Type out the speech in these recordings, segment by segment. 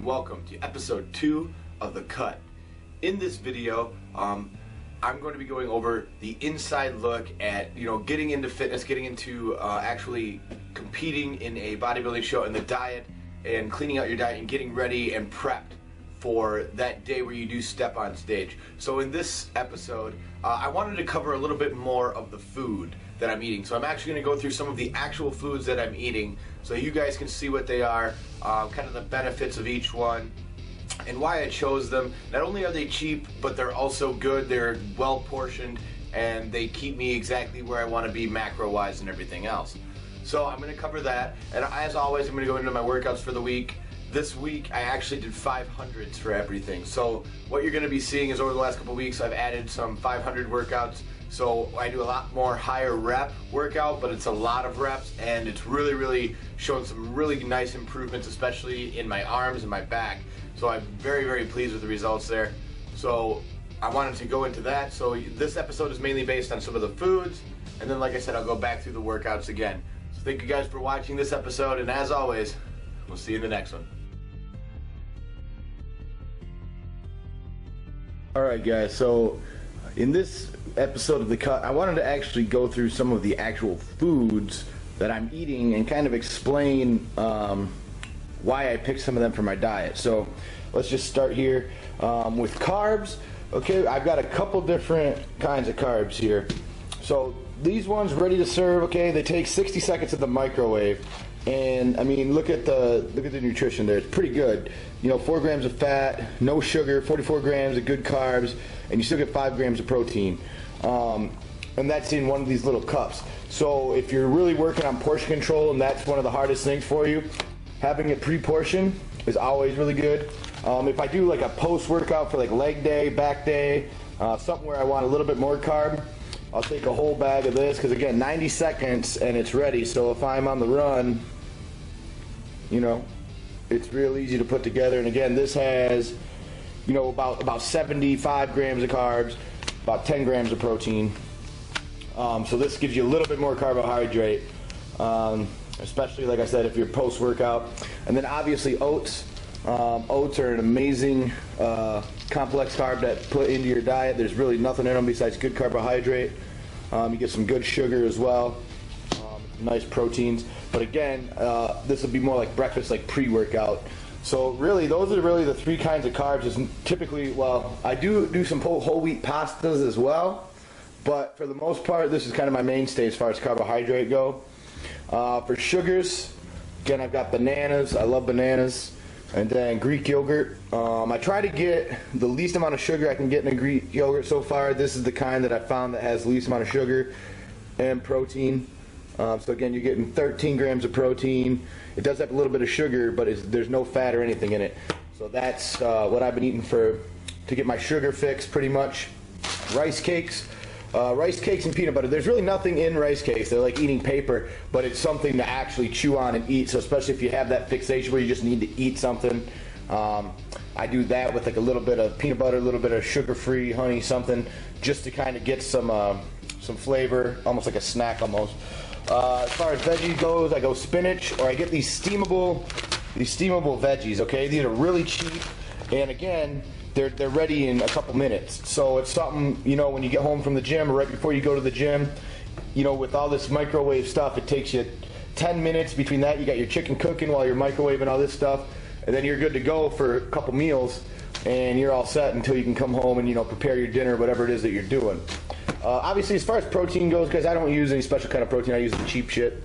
and welcome to episode 2 of The Cut. In this video, I'm going to be going over the inside look at, getting into fitness, getting into actually competing in a bodybuilding show, and the diet, and cleaning out your diet and getting ready and prepped for that day where you do step on stage. So in this episode, I wanted to cover a little bit more of the food that I'm eating. So I'm actually going to go through some of the actual foods that I'm eating so you guys can see what they are, kind of the benefits of each one, and why I chose them. Not only are they cheap, but they're also good, they're well portioned, and they keep me exactly where I want to be macro-wise and everything else. So I'm going to cover that, and as always, I'm going to go into my workouts for the week. This week, I actually did 500s for everything. So what you're going to be seeing is over the last couple weeks, I've added some 500 workouts. So I do a lot more higher rep workout, but it's a lot of reps, and it's really showing some really nice improvements, especially in my arms and my back. So I'm very pleased with the results there. So I wanted to go into that. So this episode is mainly based on some of the foods, and then like I said, I'll go back through the workouts again. So thank you guys for watching this episode, and as always, we'll see you in the next one. Alright guys, so in this episode of The Cut, I wanted to actually go through some of the actual foods that I'm eating and kind of explain why I picked some of them for my diet. So let's just start here with carbs. Okay, I've got a couple different kinds of carbs here. So these ones ready to serve, okay, they take 60 seconds in the microwave. And I mean, look at the nutrition there. It's pretty good. 4 grams of fat, no sugar, 44 grams of good carbs, and you still get 5 grams of protein. And that's in one of these little cups. So if you're really working on portion control, and that's one of the hardest things for you, having it pre-portioned is always really good. If I do like a post-workout for like leg day, back day, something where I want a little bit more carb, I'll take a whole bag of this, because again, 90 seconds and it's ready. So if I'm on the run, it's real easy to put together. And again, this has, about 75 grams of carbs, about 10 grams of protein. So this gives you a little bit more carbohydrate, especially, like I said, if you're post-workout. And then obviously oats. Oats are an amazing complex carb that put into your diet. There's really nothing in them besides good carbohydrate. You get some good sugar as well, nice proteins. But again, this would be more like breakfast, like pre-workout. So really, those are really the 3 kinds of carbs. Is typically, well, I do some whole wheat pastas as well, but for the most part, this is kind of my mainstay as far as carbohydrate go. For sugars, again, I've got bananas. I love bananas. And then Greek yogurt. I try to get the least amount of sugar I can get in a Greek yogurt so far. This is the kind that I found that has the least amount of sugar and protein. So again, you're getting 13 grams of protein. It does have a little bit of sugar, but there's no fat or anything in it. So that's what I've been eating to get my sugar fix, pretty much. Rice cakes. Rice cakes and peanut butter. There's really nothing in rice cakes. They're like eating paper, but it's something to actually chew on and eat. So especially if you have that fixation where you just need to eat something, I do that with like a little bit of peanut butter, a little bit of sugar-free honey, something, just to kind of get some flavor, almost like a snack almost. As far as veggies goes, I go spinach, or I get these steamable veggies. Okay, these are really cheap, and again, they're ready in a couple minutes. So it's something, when you get home from the gym or right before you go to the gym, with all this microwave stuff, it takes you 10 minutes. Between that, you got your chicken cooking while you're microwaving all this stuff, and then you're good to go for a couple meals, and you're all set until you can come home and prepare your dinner, whatever it is that you're doing. Obviously, as far as protein goes, guys, I don't use any special kind of protein. I use the cheap shit.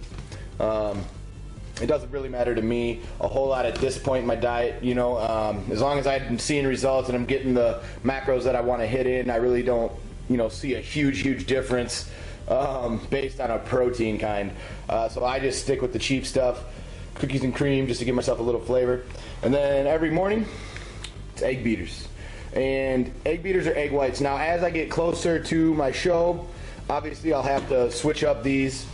It doesn't really matter to me a whole lot at this point in my diet. As long as I'm seeing results and I'm getting the macros that I want to hit in, I really don't, see a huge difference based on a protein kind. So I just stick with the cheap stuff, cookies and cream, just to give myself a little flavor. And then every morning, it's egg beaters. And egg beaters are egg whites. Now, as I get closer to my show, obviously I'll have to switch up these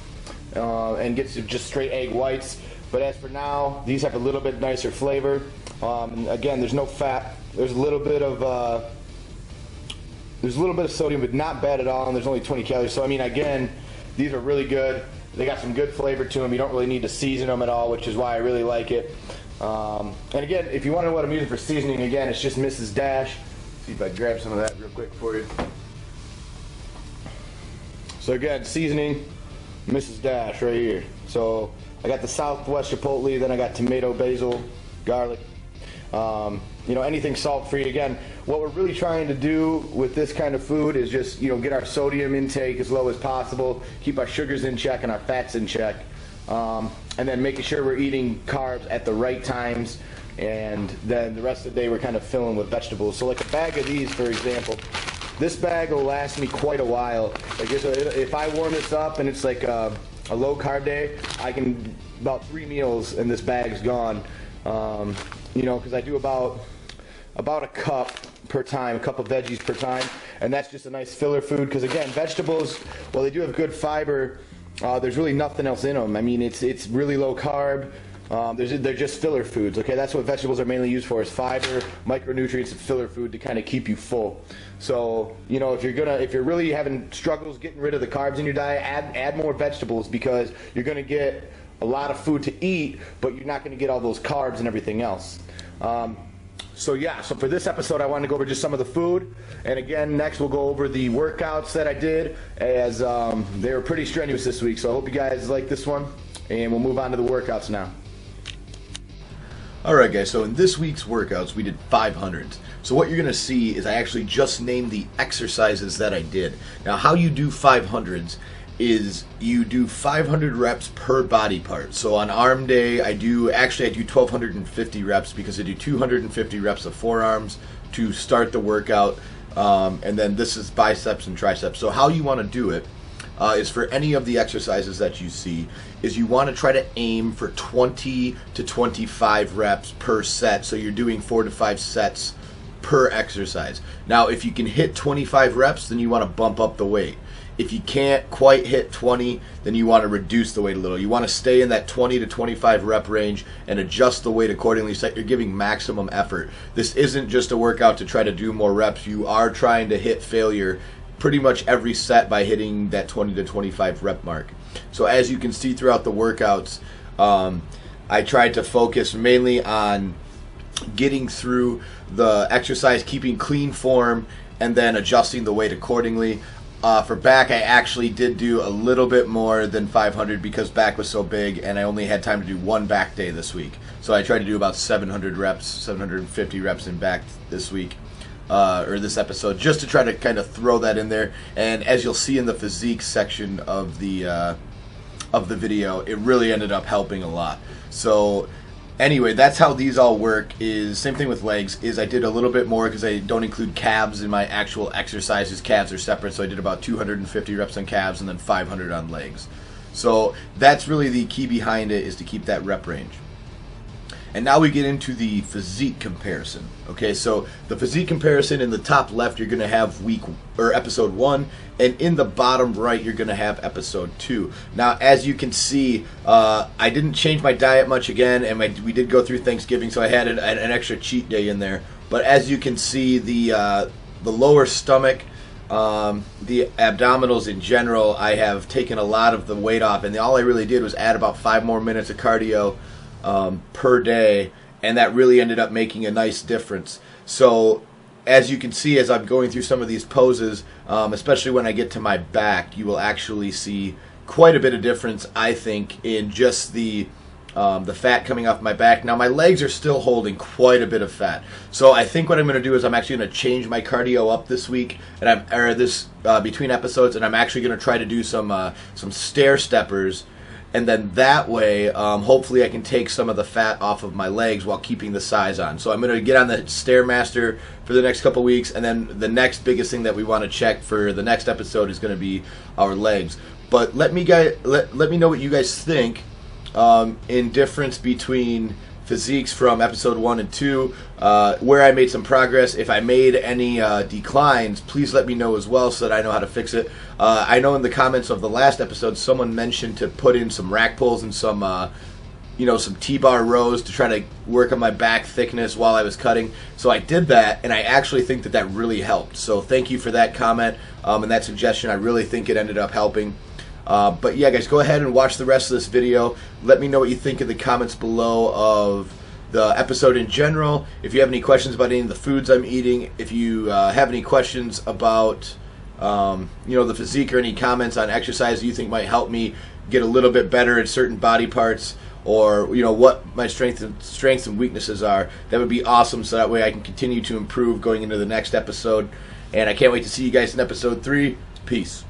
and get to just straight egg whites. But as for now, these have a little bit nicer flavor. Again, there's no fat. There's a little bit of sodium, but not bad at all. And there's only 20 calories. So I mean, again, these are really good. They got some good flavor to them. You don't really need to season them at all, which is why I really like it. And again, if you want to know what I'm using for seasoning, again, it's just Mrs. Dash. See if I grab some of that real quick for you. So again, seasoning, Mrs. Dash right here. So I got the Southwest Chipotle, then I got tomato, basil, garlic. You know, anything salt-free. Again, what we're really trying to do with this kind of food is just, you know, get our sodium intake as low as possible, keep our sugars in check and our fats in check, and then making sure we're eating carbs at the right times, and then the rest of the day we're kind of filling with vegetables. So like a bag of these, for example, this bag will last me quite a while. Like if I warm this up and it's like a low-carb day, I can, about 3 meals and this bag's gone. You know, because I do about a cup per time, a cup of veggies per time, and that's just a nice filler food. Because again, vegetables, while they do have good fiber, there's really nothing else in them. I mean, it's really low carb. They're just filler foods. Okay, that's what vegetables are mainly used for: is fiber, micronutrients, and filler food to kind of keep you full. So you know, if you're really having struggles getting rid of the carbs in your diet, add more vegetables, because you're gonna get a lot of food to eat, but you're not going to get all those carbs and everything else. So for this episode, I wanted to go over just some of the food, and again, next we'll go over the workouts that I did, as they were pretty strenuous this week. So I hope you guys like this one, and we'll move on to the workouts now. Alright guys, so in this week's workouts we did 500s. So what you're going to see is I actually just named the exercises that I did. Now how you do 500s is you do 500 reps per body part. So on arm day I do 1250 reps, because I do 250 reps of forearms to start the workout, and then this is biceps and triceps. So how you want to do it is, for any of the exercises that you see, is you want to try to aim for 20 to 25 reps per set. So you're doing 4 to 5 sets per exercise. Now if you can hit 25 reps, then you want to bump up the weight. If you can't quite hit 20, then you want to reduce the weight a little. You want to stay in that 20 to 25 rep range and adjust the weight accordingly, so that you're giving maximum effort. This isn't just a workout to try to do more reps. You are trying to hit failure pretty much every set by hitting that 20 to 25 rep mark. So as you can see throughout the workouts, I tried to focus mainly on getting through the exercise, keeping clean form, and then adjusting the weight accordingly. For back, I actually did do a little bit more than 500 because back was so big, and I only had time to do one back day this week. So I tried to do about 700 reps, 750 reps in back this week, or this episode, just to try to kind of throw that in there. And as you'll see in the physique section of the video, it really ended up helping a lot. So anyway, that's how these all work. Is same thing with legs. Is I did a little bit more because I don't include calves in my actual exercises. Calves are separate, so I did about 250 reps on calves and then 500 on legs. So that's really the key behind it, is to keep that rep range. And now we get into the physique comparison. Okay, so the physique comparison, in the top left you're going to have episode 1, and in the bottom right you're going to have episode 2. Now as you can see, I didn't change my diet much again, and we did go through Thanksgiving, so I had an extra cheat day in there. But as you can see, the lower stomach, the abdominals in general, I have taken a lot of the weight off, and all I really did was add about 5 more minutes of cardio per day, and that really ended up making a nice difference. So as you can see, as I'm going through some of these poses, especially when I get to my back, you will actually see quite a bit of difference, I think, in just the fat coming off my back. Now my legs are still holding quite a bit of fat, so I think what I'm going to do is I'm actually going to change my cardio up this week, and between episodes, and I'm actually going to try to do some stair steppers. And then that way, hopefully I can take some of the fat off of my legs while keeping the size on. So I'm going to get on the Stairmaster for the next couple weeks, and then the next biggest thing that we want to check for the next episode is going to be our legs. But let me know what you guys think in difference between physiques from episode 1 and 2, where I made some progress. If I made any declines, please let me know as well, so that I know how to fix it. I know in the comments of the last episode, someone mentioned to put in some rack pulls and some T-bar rows to try to work on my back thickness while I was cutting. So I did that, and I actually think that really helped. So thank you for that comment and that suggestion. I really think it ended up helping. But yeah, guys, go ahead and watch the rest of this video. Let me know what you think in the comments below of the episode in general. If you have any questions about any of the foods I'm eating, if you have any questions about the physique or any comments on exercise you think might help me get a little bit better at certain body parts, or what my strengths and weaknesses are, that would be awesome, so that way I can continue to improve going into the next episode. And I can't wait to see you guys in episode 3. Peace.